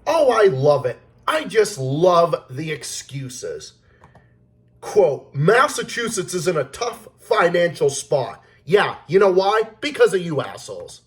Oh, I love it. I just love the excuses. Quote, Massachusetts is in a tough financial spot. Yeah, you know why? Because of you assholes.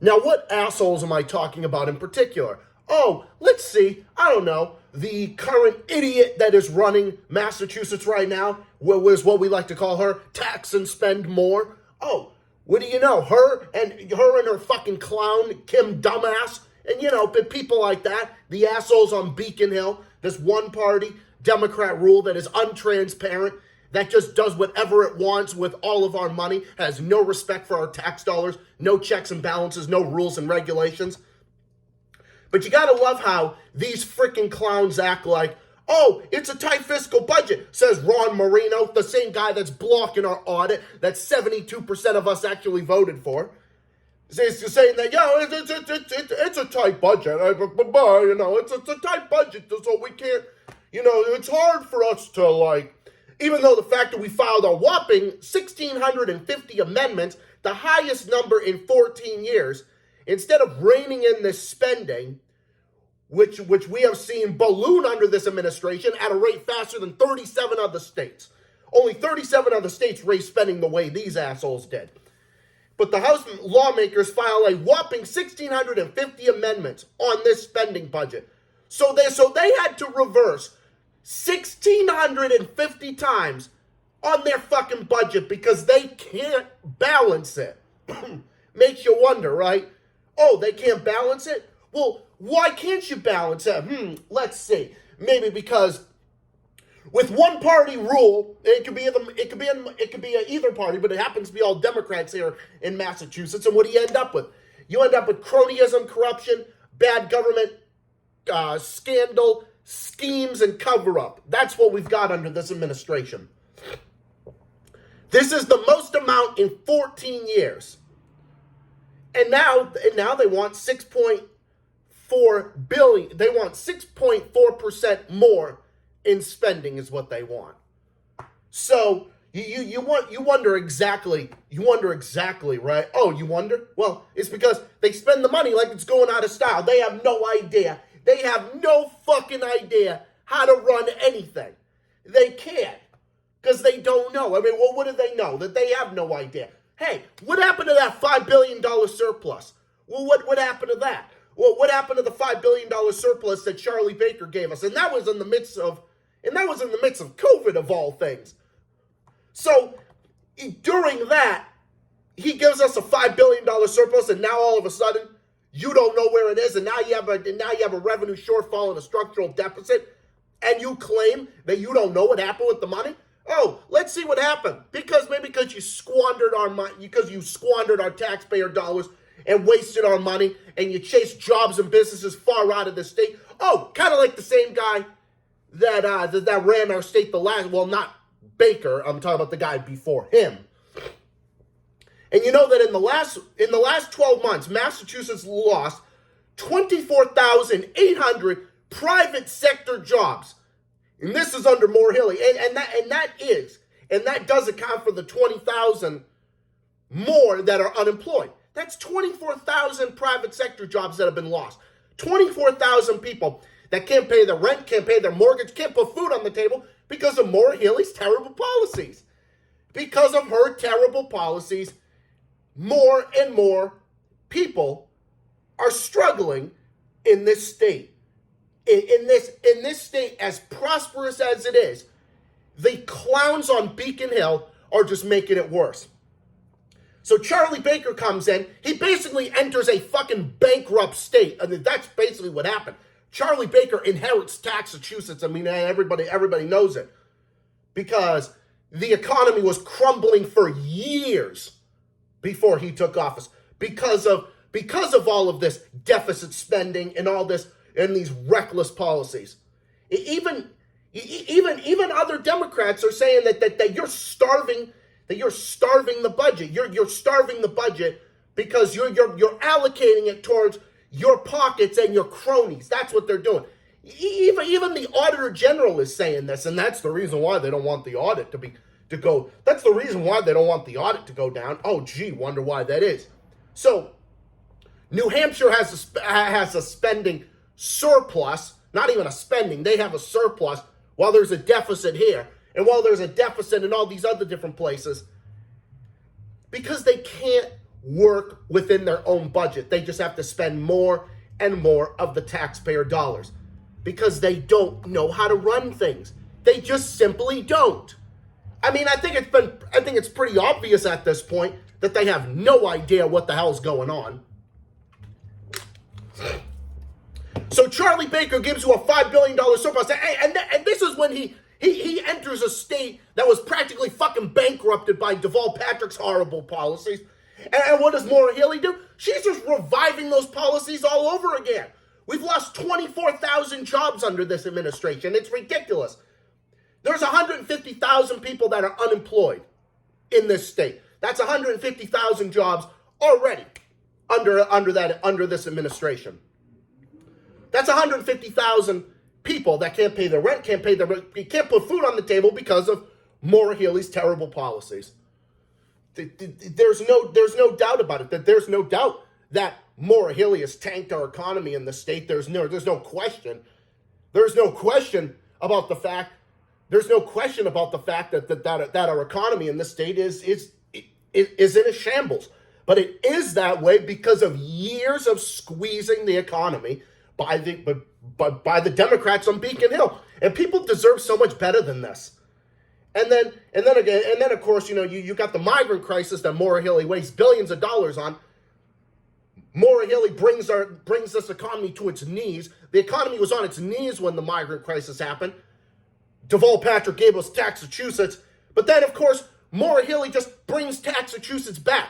Now, what assholes am I talking about in particular? Oh, let's see. I don't know. The current idiot that is running Massachusetts right now, was what we like to call her, Tax and Spend Maur. Oh, what do you know? Her and her fucking clown, Kim Dumbass, and people like that, the assholes on Beacon Hill, this one party Democrat rule that is untransparent, that just does whatever it wants with all of our money, has no respect for our tax dollars, no checks and balances, no rules and regulations. But you gotta love how these freaking clowns act like, oh, it's a tight fiscal budget, says Ron Marino, the same guy that's blocking our audit that 72% of us actually voted for. He's saying that, it's a tight budget, it's a tight budget, so we can't, it's hard for us to, even though the fact that we filed a whopping 1,650 amendments, the highest number in 14 years, instead of reining in this spending, which we have seen balloon under this administration at a rate faster than 37 other states. Only 37 other states raised spending the way these assholes did. But the House lawmakers file a whopping 1,650 amendments on this spending budget. So they had to reverse 1,650 times on their fucking budget because they can't balance it. Makes you wonder, right? Oh, they can't balance it? Well, why can't you balance it? Let's see. Maybe because with one party rule, it could be either party, but it happens to be all Democrats here in Massachusetts. And what do you end up with? You end up with cronyism, corruption, bad government, scandal, schemes, and cover-up. That's what we've got under this administration. This is the most amount in 14 years. And now they want 6.4 billion. They want 6.4% more in spending is what they want. So you wonder exactly, right? Oh, you wonder? Well, it's because they spend the money like it's going out of style. They have no idea. They have no fucking idea how to run anything. They can't because they don't know. I mean, well, what do they know? That they have no idea. Hey, what happened to that $5 billion surplus? Well, what happened to that? Well, what happened to the $5 billion surplus that Charlie Baker gave us? And that was in the midst of COVID, of all things. So during that, he gives us a $5 billion surplus, and now all of a sudden, you don't know where it is, and now you have a revenue shortfall and a structural deficit, and you claim that you don't know what happened with the money? Oh, let's see what happened. Because you squandered our money, because you squandered our taxpayer dollars and wasted our money, and you chased jobs and businesses far out of the state. Oh, kind of like the same guy that ran our state not Baker, I'm talking about the guy before him. And you know that in the last 12 months, Massachusetts lost 24,800 private sector jobs. And this is under Maura Healey. And that does account for the 20,000 more that are unemployed. That's 24,000 private sector jobs that have been lost. 24,000 people that can't pay their rent, can't pay their mortgage, can't put food on the table because of Maura Healey's terrible policies. Because of her terrible policies, more and more people are struggling in this state. In this state, as prosperous as it is, the clowns on Beacon Hill are just making it worse. So Charlie Baker comes in. He basically enters a fucking bankrupt state. I mean, that's basically what happened. Charlie Baker inherits Taxachusetts. I mean, everybody knows it. Because the economy was crumbling for years before he took office. Because of all of this deficit spending and all this and these reckless policies. Even other Democrats are saying that you're starving the budget. You're starving the budget because you're allocating it towards your pockets and your cronies. That's what they're doing. Even the Auditor General is saying this, and that's the reason why they don't want the audit to go. That's the reason why they don't want the audit to go down. Oh, gee, wonder why that is. So New Hampshire has a spending surplus, not even a spending, they have a surplus, while there's a deficit here, and while there's a deficit in all these other different places, because they can't work within their own budget. They just have to spend more and more of the taxpayer dollars because they don't know how to run things. They just simply don't. I mean, I think it's pretty obvious at this point that they have no idea what the hell's going on. So Charlie Baker gives you a $5 billion surplus, and this is when he enters a state that was practically fucking bankrupted by Deval Patrick's horrible policies. And what does Maura Healey do? She's just reviving those policies all over again. We've lost 24,000 jobs under this administration. It's ridiculous. There's 150,000 people that are unemployed in this state. That's 150,000 jobs already under this administration. That's 150,000 people that can't pay their rent, can't put food on the table because of Maura Healey's terrible policies. There's no doubt about it. There's no doubt that Maura Healey has tanked our economy in the state. There's no question. There's no question about the fact. There's no question about the fact that our economy in this state is in a shambles. But it is that way because of years of squeezing the economy by the Democrats on Beacon Hill. And people deserve so much better than this. And then of course, you got the migrant crisis that Maura Healey wastes billions of dollars on. Maura Healey brings this economy to its knees. The economy was on its knees when the migrant crisis happened. Deval Patrick gave us Taxachusetts. But then, of course, Maura Healey just brings Taxachusetts back.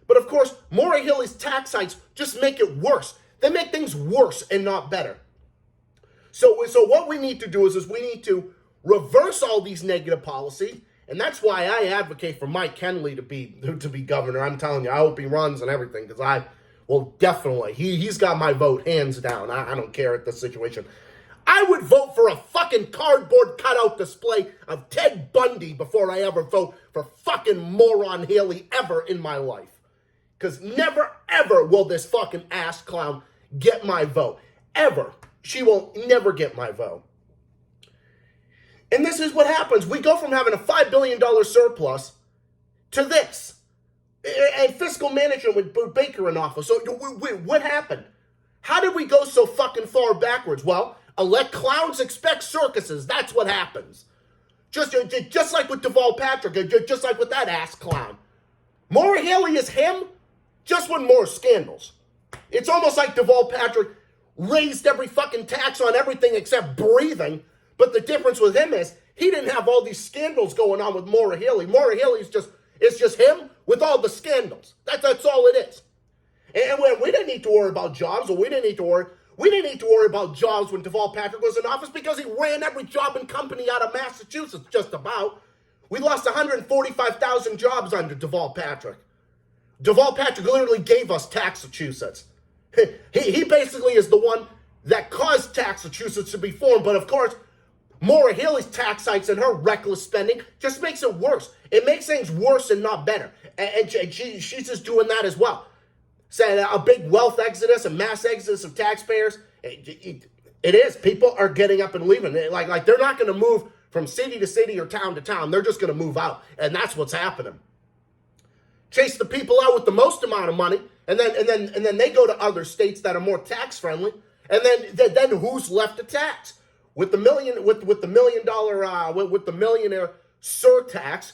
But of course, Maura Healey's tax hikes just make it worse. They make things worse and not better. So what we need to do is we need to reverse all these negative policies, and that's why I advocate for Mike Kenley to be governor. I'm telling you, I hope he runs and everything, because I will definitely. He's got my vote hands down. I don't care at the situation. I would vote for a fucking cardboard cutout display of Ted Bundy before I ever vote for fucking moron Healey ever in my life. Because never, ever will this fucking ass clown get my vote. Ever. She will never get my vote. And this is what happens. We go from having a $5 billion surplus to this. And fiscal management with Baker in office. So what happened? How did we go so fucking far backwards? Well, let clowns expect circuses. That's what happens. Just like with Deval Patrick. Just like with that ass clown. Maura Healey is him, just with more scandals. It's almost like Deval Patrick raised every fucking tax on everything except breathing. But the difference with him is he didn't have all these scandals going on with Maura Healey. Maura Healey is just him with all the scandals. That's all it is. And we didn't need to worry about jobs, or we didn't need to worry about jobs when Deval Patrick was in office because he ran every job and company out of Massachusetts, just about. We lost 145,000 jobs under Deval Patrick. Deval Patrick literally gave us Taxachusetts. He basically is the one that caused Taxachusetts to be formed, but of course, Maura Healey's tax hikes and her reckless spending just makes it worse. It makes things worse and not better. And she's just doing that as well. Saying a big wealth exodus, a mass exodus of taxpayers. It is. People are getting up and leaving. Like they're not going to move from city to city or town to town. They're just going to move out. And that's what's happening. Chase the people out with the most amount of money, and then they go to other states that are more tax friendly. And then who's left to tax? With the millionaire surtax,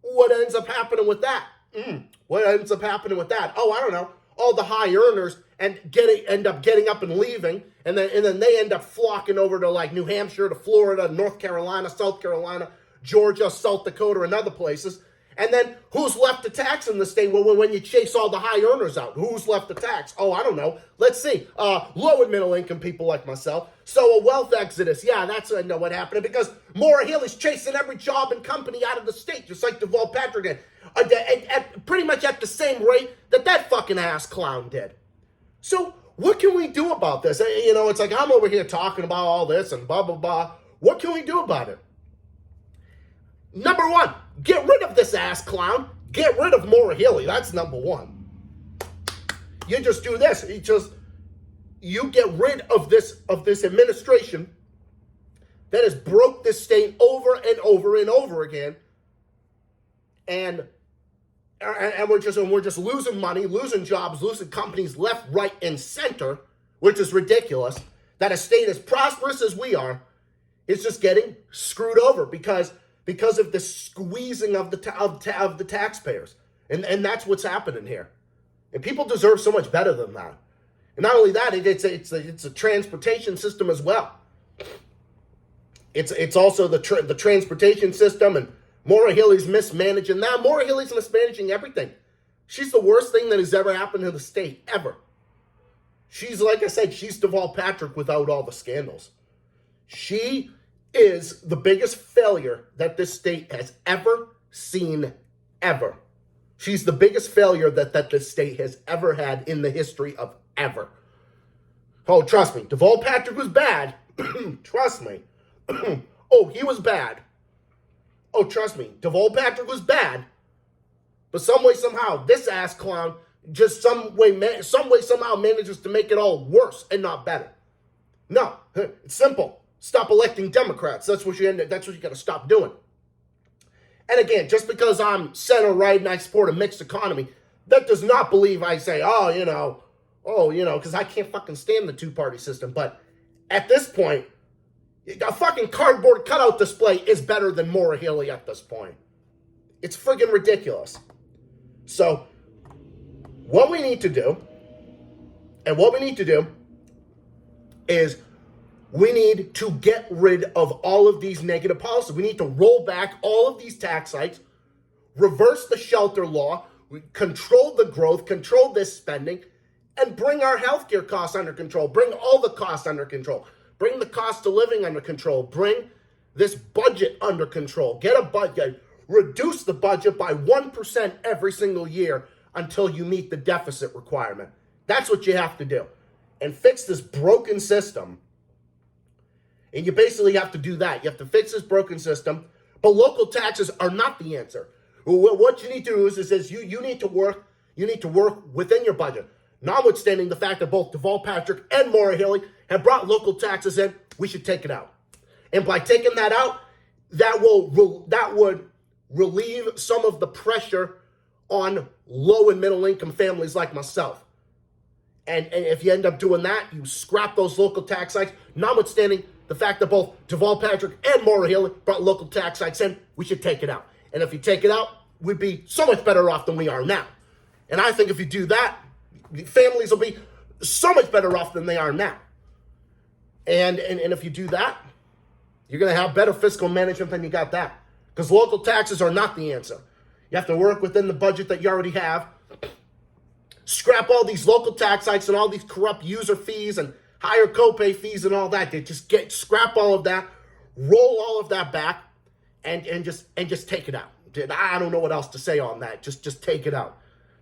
what ends up happening with that? What ends up happening with that? Oh, I don't know. All the high earners end up getting up and leaving, and then they end up flocking over to like New Hampshire, to Florida, North Carolina, South Carolina, Georgia, South Dakota, and other places. And then who's left to tax in the state? Well, when you chase all the high earners out, who's left to tax? Oh, I don't know. Let's see. Low and middle income people like myself. So a wealth exodus. Yeah, that's what happened, because Maura Healey's chasing every job and company out of the state, just like Deval Patrick did. Pretty much at the same rate that fucking ass clown did. So what can we do about this? It's like I'm over here talking about all this and blah, blah, blah. What can we do about it? Number one, get rid of this ass clown. Get rid of Maura Healey. That's number one. You just do this. You get rid of this administration that has broke this state over and over and over again, and we're just losing money, losing jobs, losing companies left, right, and center, which is ridiculous. That a state as prosperous as we are is just getting screwed over because of the squeezing of the taxpayers, and that's what's happening here. And people deserve so much better than that. And not only that, it's a transportation system as well. It's also the transportation system, and Maura Healey's mismanaging that. Maura Healey's mismanaging everything. She's the worst thing that has ever happened to the state, ever. She's, like I said, she's Deval Patrick without all the scandals. She is the biggest failure that this state has ever seen, ever. She's the biggest failure that this state has ever had in the history of ever. Oh, trust me, Deval Patrick was bad. Trust me. Oh, he was bad. Oh, trust me, Deval Patrick was bad. But some way, somehow, this ass clown just some way, somehow manages to make it all worse and not better. No, it's simple. Stop electing Democrats. That's what you got to stop doing. And again, just because I'm center right and I support a mixed economy, that does not believe I say, because I can't fucking stand the two-party system. But at this point, a fucking cardboard cutout display is better than Maura Healey at this point. It's friggin' ridiculous. So, what we need to do is we need to get rid of all of these negative policies. We need to roll back all of these tax hikes, reverse the shelter law, control the growth, control this spending, and bring our healthcare costs under control. Bring all the costs under control. Bring the cost of living under control. Bring this budget under control. Get a budget. Reduce the budget by 1% every single year until you meet the deficit requirement. That's what you have to do. And fix this broken system. And you basically have to do that. You have to fix this broken system. But local taxes are not the answer. What you need to do is you need to work. You need to work within your budget. Notwithstanding the fact that both Deval Patrick and Maura Healey have brought local taxes in, we should take it out. And by taking that out, that would relieve some of the pressure on low and middle income families like myself. And if you end up doing that, you scrap those local tax hikes, notwithstanding the fact that both Deval Patrick and Maura Healey brought local tax hikes in, we should take it out. And if you take it out, we'd be so much better off than we are now. And I think if you do that, families will be so much better off than they are now. And if you do that, you're going to have better fiscal management than you got that. Because local taxes are not the answer. You have to work within the budget that you already have. Scrap all these local tax hikes and all these corrupt user fees and higher copay fees and all that. They just scrap all of that, roll all of that back, and just take it out. I don't know what else to say on that. Just take it out.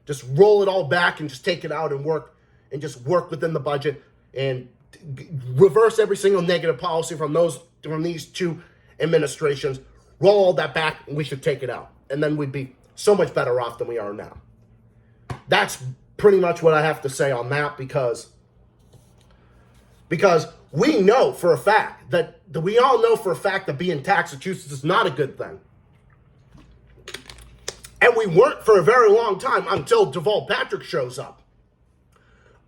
Just roll it all back and just take it out and work within the budget and reverse every single negative policy from these two administrations. Roll all that back and we should take it out. And then we'd be so much better off than we are now. That's pretty much what I have to say on that because we know for a fact that we all know for a fact that being Taxachusetts is not a good thing. And we weren't for a very long time until Deval Patrick shows up.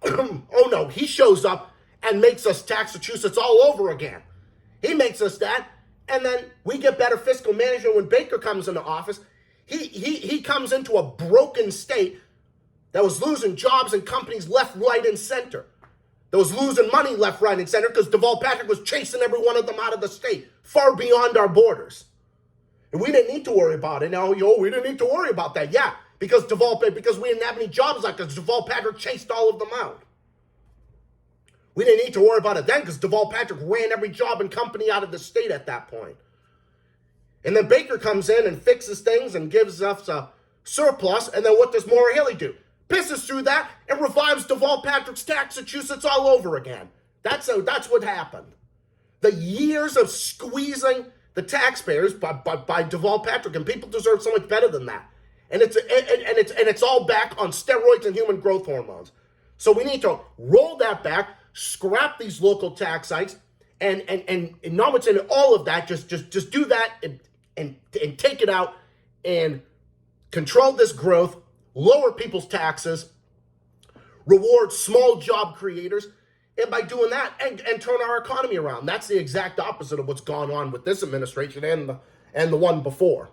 Oh no, he shows up and makes us Taxachusetts all over again. He makes us that, and then we get better fiscal management when Baker comes into office. He comes into a broken state that was losing jobs and companies left, right, and center. That was losing money left, right, and center because Deval Patrick was chasing every one of them out of the state, far beyond our borders. And we didn't need to worry about it. Now, we didn't need to worry about that. Yeah, because we didn't have any jobs like because Deval Patrick chased all of them out. We didn't need to worry about it then because Deval Patrick ran every job and company out of the state at that point. And then Baker comes in and fixes things and gives us a surplus. And then what does Maura Healey do? Pisses through that and revives Deval Patrick's Taxachusetts all over again. That's what happened. The years of squeezing the taxpayers by Deval Patrick, and people deserve so much better than that. And it's all back on steroids and human growth hormones. So we need to roll that back, scrap these local tax sites, and not what's in all of that. Just do that and take it out and control this growth, lower people's taxes, reward small job creators, and by doing that, and turn our economy around. That's the exact opposite of what's gone on with this administration and the one before.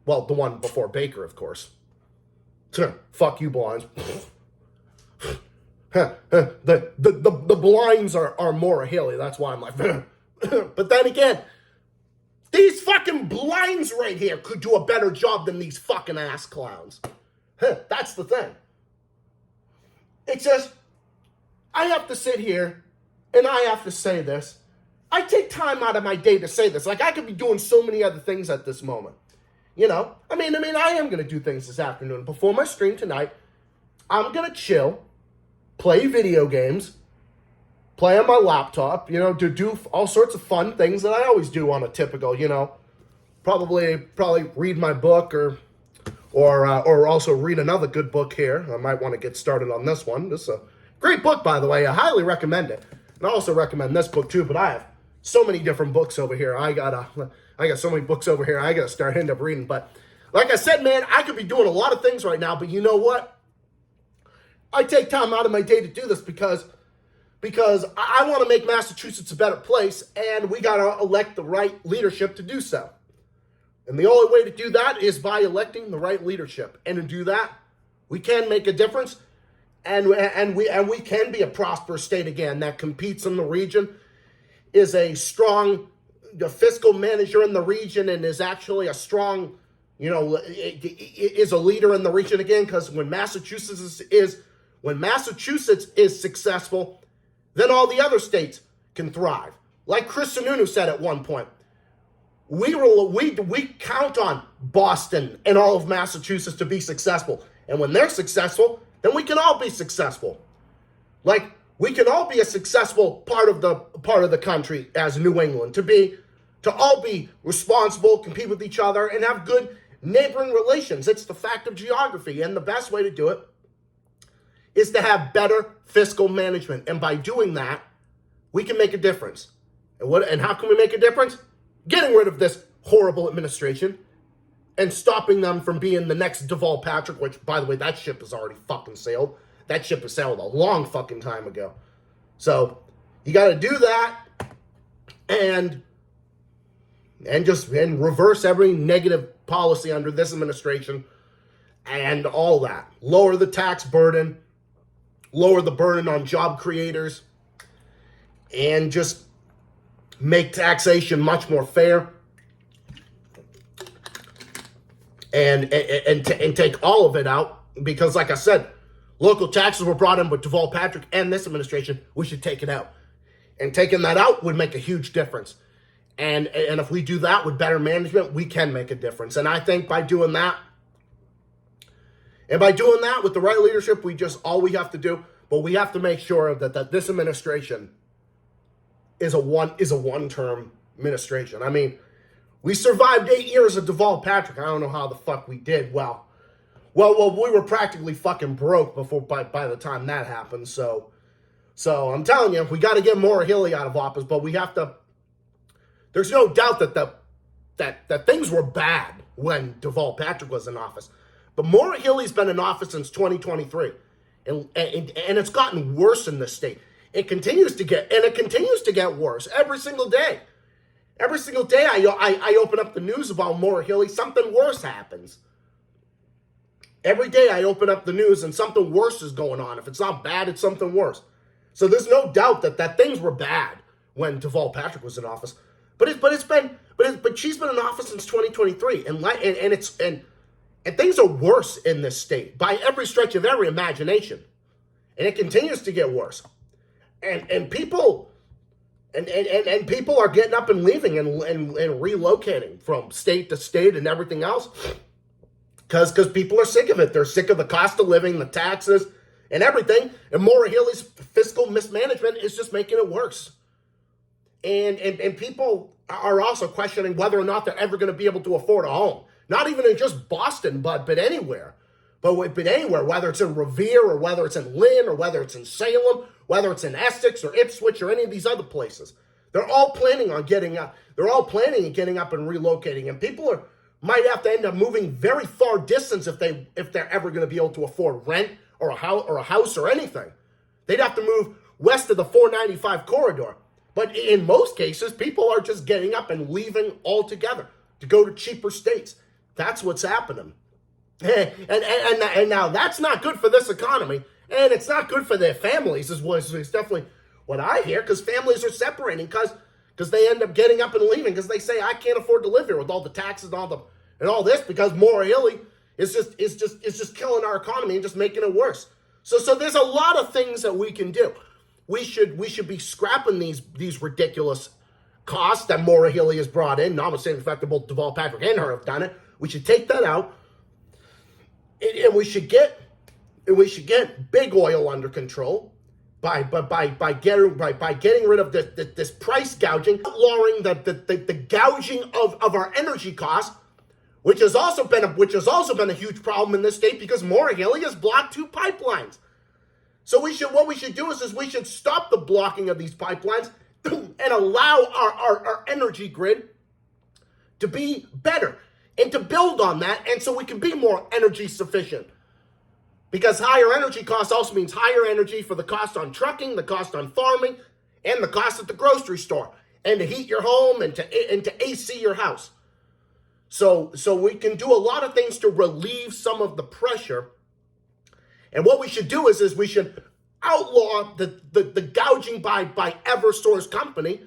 Well, the one before Baker, of course. Fuck you, blinds. The blinds are Maura Healey. That's why I'm like, but then again, these fucking blinds right here could do a better job than these fucking ass clowns. That's the thing. It's just, I have to sit here and I have to say this. I take time out of my day to say this. Like, I could be doing so many other things at this moment. You know, I mean, I am going to do things this afternoon. Before my stream tonight, I'm going to chill, play video games, play on my laptop, you know, to do all sorts of fun things that I always do on a typical, you know, probably read my book or also read another good book here. I might want to get started on this one. This is a great book, by the way. I highly recommend it. And I also recommend this book too, but I have so many different books over here. I got so many books over here I got to end up reading. But like I said, man, I could be doing a lot of things right now, but you know what? I take time out of my day to do this because I want to make Massachusetts a better place, and we got to elect the right leadership to do so. And the only way to do that is by electing the right leadership. And to do that, we can make a difference, and we can be a prosperous state again that competes in the region, is a strong fiscal manager in the region, and is actually a strong, you know, is a leader in the region again. Because when Massachusetts is successful, then all the other states can thrive. Like Chris Sununu said at one point, we count on Boston and all of Massachusetts to be successful. And when they're successful, then we can all be successful. Like, we can all be a successful part of the country as New England, to all be responsible, compete with each other, and have good neighboring relations. It's the fact of geography, and the best way to do it is to have better fiscal management. And by doing that, we can make a difference. And how can we make a difference? Getting rid of this horrible administration and stopping them from being the next Deval Patrick, which, by the way, that ship has already fucking sailed. That ship has sailed a long fucking time ago. So you got to do that and reverse every negative policy under this administration and all that. Lower the tax burden, lower the burden on job creators, and just make taxation much more fair, and take all of it out. Because, like I said, local taxes were brought in with Deval Patrick and this administration. We should take it out, and taking that out would make a huge difference. And if we do that with better management, we can make a difference. And I think by doing that, and by doing that with the right leadership, all we have to do, but we have to make sure that this administration is a one-term administration. I mean, we survived 8 years of Deval Patrick. I don't know how the fuck we did. Well, we were practically fucking broke by the time that happened. So I'm telling you, we got to get Maura Healey out of office, but we have to. There's no doubt that things were bad when Deval Patrick was in office. But Maura Healey's been in office since 2023, and it's gotten worse in this state. It continues to get worse every single day. Every single day I open up the news about Maura Healey, something worse happens. Every day I open up the news and something worse is going on. If it's not bad, it's something worse. So there's no doubt that things were bad when Deval Patrick was in office. But she's been in office since 2023, and things are worse in this state by every stretch of every imagination, and it continues to get worse. And people are getting up and leaving and relocating from state to state and everything else because people are sick of it. They're sick of the cost of living, the taxes, and everything. And Maura Healey's fiscal mismanagement is just making it worse. And people are also questioning whether or not they're ever going to be able to afford a home. Not even in just Boston, but anywhere. But anywhere, whether it's in Revere or whether it's in Lynn or whether it's in Salem, whether it's in Essex or Ipswich or any of these other places, they're all planning on getting up. They're all planning on getting up and relocating, and people might have to end up moving very far distance if they're ever going to be able to afford rent or a house or anything. They'd have to move west of the 495 corridor. But in most cases, people are just getting up and leaving altogether to go to cheaper states. That's what's happening. And now that's not good for this economy, and it's not good for their families, is definitely what I hear, because families are separating because they end up getting up and leaving because they say, I can't afford to live here with all the taxes and all this, because Maura Healey is just killing our economy and just making it worse. So there's a lot of things that we can do. We should be scrapping these ridiculous costs that Maura Healey has brought in, notwithstanding the fact that both Deval Patrick and her have done it. We should take that out, and we should get big oil under control by getting rid of this price gouging, outlawing the gouging of our energy costs, which has also been a huge problem in this state because Maura Healey has blocked 2 pipelines. So what we should do is we should stop the blocking of these pipelines and allow our energy grid to be better and to build on that, and so we can be more energy sufficient. Because higher energy costs also means higher energy for the cost on trucking, the cost on farming, and the cost at the grocery store, and to heat your home and to AC your house. So we can do a lot of things to relieve some of the pressure. And what we should do is we should outlaw the gouging by Eversource company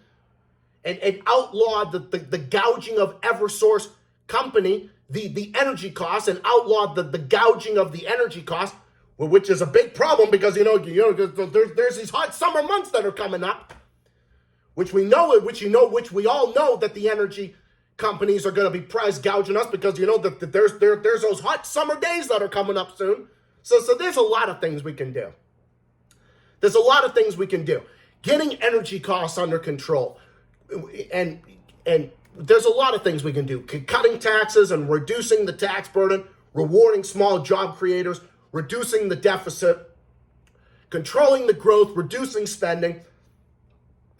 and outlaw the gouging of Eversource company, the energy costs, and outlaw the gouging of the energy costs, which is a big problem because there's these hot summer months that are coming up, which we all know that the energy companies are going to be price gouging us because that there's those hot summer days that are coming up soon. So there's a lot of things we can do. There's a lot of things we can do. Getting energy costs under control, and there's a lot of things we can do. Cutting taxes and reducing the tax burden, rewarding small job creators, reducing the deficit, controlling the growth, reducing spending,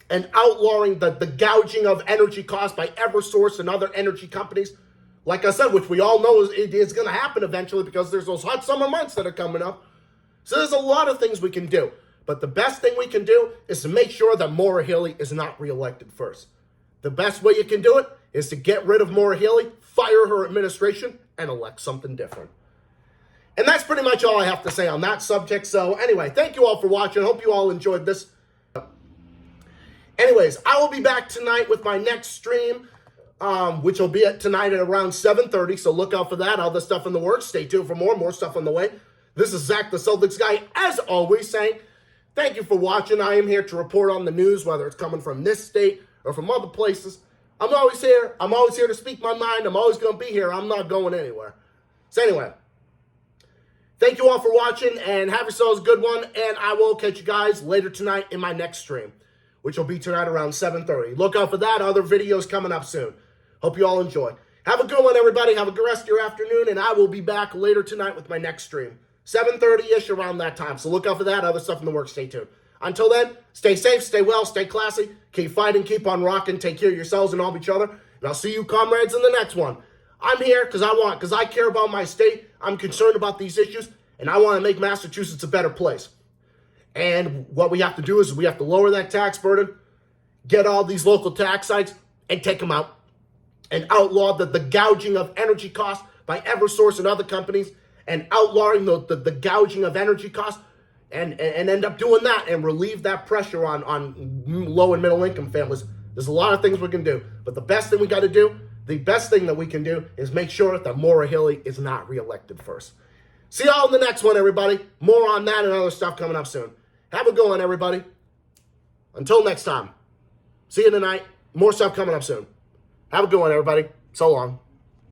and outlawing the gouging of energy costs by Eversource and other energy companies. Like I said, which we all know is going to happen eventually because there's those hot summer months that are coming up. So there's a lot of things we can do. But the best thing we can do is to make sure that Maura Healey is not reelected first. The best way you can do it is to get rid of Maura Healey, fire her administration, and elect something different. And that's pretty much all I have to say on that subject. So anyway, thank you all for watching. I hope you all enjoyed this. Anyways, I will be back tonight with my next stream, which will be tonight at around 7:30. So look out for that. Other stuff in the works. Stay tuned for more stuff on the way. This is Zach, the Celtics guy, as always, saying thank you for watching. I am here to report on the news, whether it's coming from this state or from other places. I'm always here. I'm always here to speak my mind. I'm always going to be here. I'm not going anywhere. So anyway, thank you all for watching, and have yourselves a good one, and I will catch you guys later tonight in my next stream, which will be tonight around 7:30. Look out for that. Other videos coming up soon. Hope you all enjoy. Have a good one, everybody. Have a good rest of your afternoon, and I will be back later tonight with my next stream. 7:30-ish around that time. So look out for that. Other stuff in the works. Stay tuned. Until then, stay safe, stay well, stay classy, keep fighting, keep on rocking, take care of yourselves and all of each other. And I'll see you, comrades, in the next one. I'm here because I care about my state. I'm concerned about these issues, and I want to make Massachusetts a better place. And what we have to do is we have to lower that tax burden, get all these local tax sites, and take them out. And outlaw the gouging of energy costs by Eversource and other companies, and outlawing the gouging of energy costs, and end up doing that and relieve that pressure on low and middle income families. There's a lot of things we can do, but the best thing that we can do is make sure that Maura Healey is not reelected first. See y'all in the next one, everybody. More on that and other stuff coming up soon. Have a good one, everybody. Until next time. See you tonight. More stuff coming up soon. Have a good one, everybody. So long.